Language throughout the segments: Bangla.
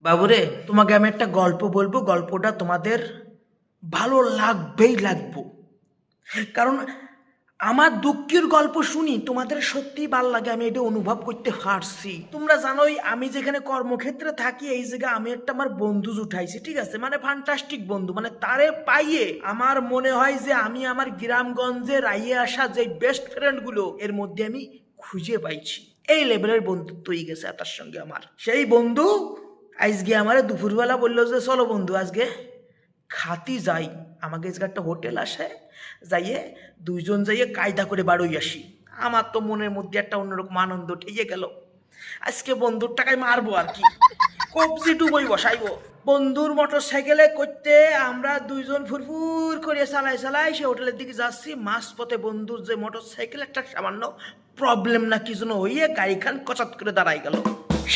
বাবুরে, তোমাকে আমি একটা গল্প বলবো, গল্পটা তোমাদের ভালো লাগবেই লাগবো। কারণ আমার দুঃখের গল্প শুনি তোমাদের সত্যিই ভালো লাগে, আমি এটা অনুভব করতে পারছি। তোমরা জানোই আমি যেখানে কর্মক্ষেত্রে থাকি এই জায়গায় আমি একটা আমার বন্ধু জুটাইছি, ঠিক আছে, মানে ফ্যান্টাস্টিক বন্ধু, মানে তারে পাইয়ে আমার মনে হয় যে আমি আমার গ্রামগঞ্জে রাইয়ে আসা যে বেস্ট ফ্রেন্ডগুলো এর মধ্যে আমি খুঁজে পাইছি। এই লেভেলের বন্ধুত্ব হয়ে গেছে তার সঙ্গে আমার। সেই বন্ধু আজকে আমার দুপুরবেলা বললো যে চলো বন্ধু আজকে খাতি যাই, আমাকে আজকে একটা হোটেল আসে, যাইয়ে দুইজন যাইয়ে কায়দা করে বাড়ই আসি। আমার তো মনের মধ্যে একটা অন্যরকম আনন্দ ঠেকে গেল। আজকে বন্ধুর টাকায় মারবো আর কি, কবজি ডুবই বসাইবো। বন্ধুর মোটর সাইকেলে করতে আমরা দুইজন ফুরফুর করে চালাই চালাই সে হোটেলের দিকে যাচ্ছি। মাঝ পথে বন্ধুর যে মোটর সাইকেল একটা সামান্য প্রবলেম না কি যেন হইয়ে গাড়িখান কচাত করে দাঁড়াই গেল।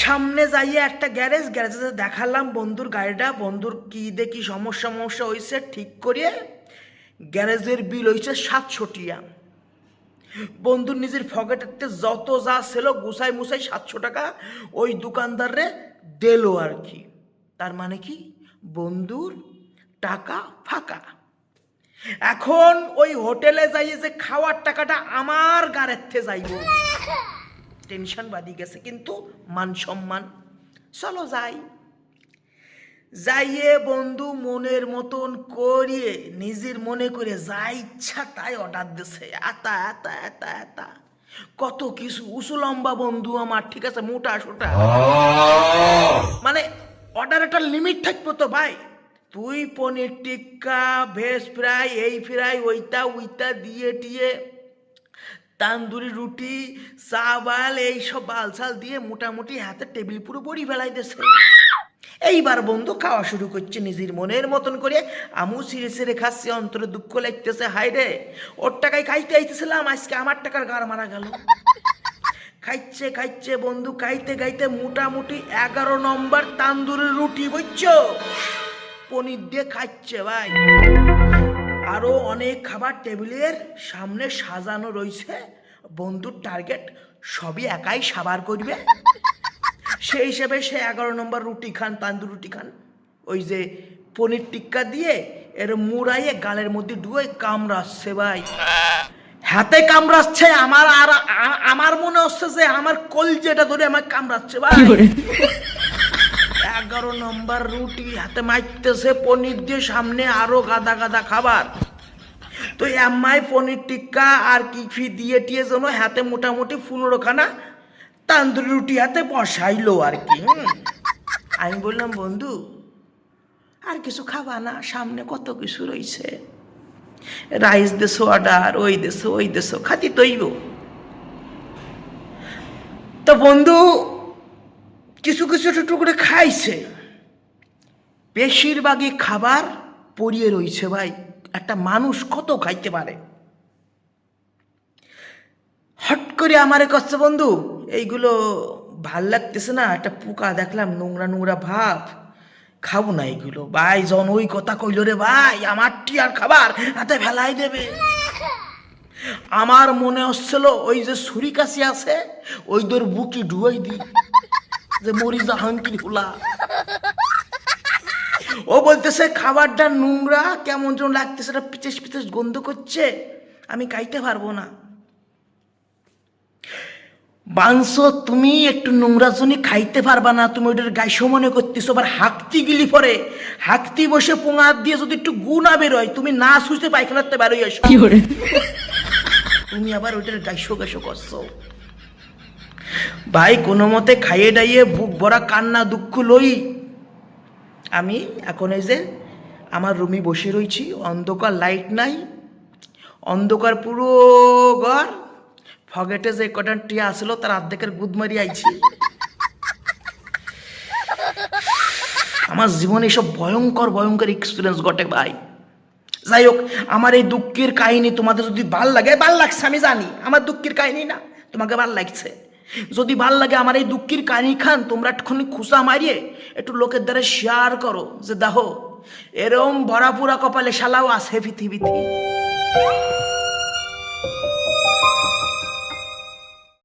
সামনে যাইয়ে একটা গ্যারেজে দেখালাম বন্ধুর গাড়িটা, বন্ধুর কি দেখি সমস্যা হয়েছে ঠিক করিয়ে গ্যারেজের বিল হয়েছে 700 টিয়া। বন্ধুর নিজের পকেটেতে যত যা ছিল গুছাই মুছাই 700 টাকা ওই দোকানদারে দিল আর কি। তার মানে কি বন্ধুর টাকা ফাঁকা। এখন ওই হোটেলে যাইয়ে যে খাওয়ার টাকাটা আমার গাড়ির থেকে যাইব, টেনশন বাদি গেছে কিন্তু মান সম্মান। চলো যাই। যাইয়ে বন্ধু মনের মতন করিয়ে নিজের মনে করে যা ইচ্ছা তাই অর্ডার দিছে, আতা আতা আতা আতা কত কিছু। উঁচু লম্বা বন্ধু আমার, ঠিক আছে, মোটা সোটা, মানে অর্ডার একটা লিমিট থাকবো তো ভাই। তুই পনির টিক্কা, ভেজ ফ্রাই, এই ফ্রাই, ওইটা ওইটা দিয়ে টিয়ে তান্দুরি রুটি, চাওয়াল, এইসব বালছাল দিয়ে মোটামুটি হাতে টেবিল পুরো বড়ি ফেলাই দিছে। এইবার বন্ধু খাওয়া শুরু করছে নিজের মনের মতন করে। আমু ছিঁড়ে ছিঁড়ে খাচ্ছি, অন্তরে দুঃখ লাগতেছে, হাই রে ওর টাকায় খাইতে আইতেছিলাম, আজকে আমার টাকার গাড় মারা গেল। খাইছে খাইছে বন্ধু, খাইতে খাইতে মোটামুটি 11 নম্বর তান্দুরি রুটি বুঝছো পনির দিয়ে খাচ্ছে ভাই। আরো অনেক খাবার টেবিলের সামনে সাজানো রয়েছে। বন্ধুর টার্গেট সবই একাই সাবার করবে, সেই হিসেবে সে 11 নম্বর রুটি খান, তান্দুর রুটি খান, ওই যে পনির টিক্কা দিয়ে এর মুড়াইয়ে গালের মধ্যে ডুয়ে কামড়াচ্ছে ভাই, হাতে কামড়াচ্ছে। আমার মনে হচ্ছে যে আমার কলজেটা ধরে আমার কামড়াচ্ছে ভাই। 11 নম্বর রুটি হাতে মারতেছে, পনির দিয়ে সামনে আরো গাদা গাদা খাবার। তো এম্মাই পনির টিক্কা আর কি দিয়ে টিয়ে যেন হাতে মোটামুটি 15 খানা তান্দুরি রুটি হাতে বসাইলো আর কি। আমি বললাম বন্ধু আর কিছু খাবা না, সামনে কত কিছু রয়েছে, রাইস দেশো অর্ডার, ওই দেশো ওই দেশো, খাতি তৈব। তো বন্ধু কিছু কিছু একটু করে খাইছে, বেশিরভাগই খাবার পড়িয়ে রয়েছে ভাই। একটা মানুষ কত খাইতে পারে। হট করে আমারে কাছে বন্ধু এইগুলো ভাল লাগতেছে না, একটা পোকা দেখলাম নোংরা নোংরা ভাব, খাবো না এইগুলো। ভাই জন ওই কথা কইল রে ভাই, আমার টিয়ার খাবার হাতে ফেলাই দেবে। আমার মনে হচ্ছিল ওই যে ছুরি কাশি আছে ওই তোর বুকি ডুয়াই দি, যে মরি জাহাঙ্গীর হুলা। ও বলতেছে খাবারটা নোংরা, কেমন যেন লাগতেছে, পিচেস পিচেস গন্ধ করছে, আমি খাইতে পারবো না। মাংস তুমি একটু নোংরা জনি খাইতে পারবা না, তুমি ওইটার গাইসো মনে করতেছো। আবার হাঁকতি গিলি পরে হাঁকতি বসে পোঙা দিয়ে যদি একটু গু না বেরোয়, তুমি না শুইতে পায়খানাতে বেরোই আসো, তুমি আবার ওইটার গাইসো গাইসো করছো। ভাই কোনো মতে খাইয়ে ডাইয়ে বুক ভরা কান্না দুঃখ লই আমি এখন এই যে আমার রুমে বসে রয়েছি, অন্ধকার, লাইট নাই, অন্ধকার পুরো ঘর। ফগেটে যে কটা টিয়া আসলো তার অর্ধেকের গুদ মারি আইছি। আমার জীবনে এসব ভয়ঙ্কর ভয়ঙ্কর এক্সপিরিয়েন্স ঘটে ভাই। যাই হোক, আমার এই দুঃখের কাহিনী তোমাদের যদি ভাল লাগে, ভাল লাগছে আমি জানি, আমার দুঃখের কাহিনী না, তোমাকে ভাল লাগছে। যদি ভাল লাগে আমার এই দুঃখের কাহিনী খান, তোমরা একটুখানি খুশা মারিয়ে একটু লোকের দ্বারা শেয়ার করো যে দেখো এরম ভরা পুরা কপালে শালাও আছে পৃথিবীতে।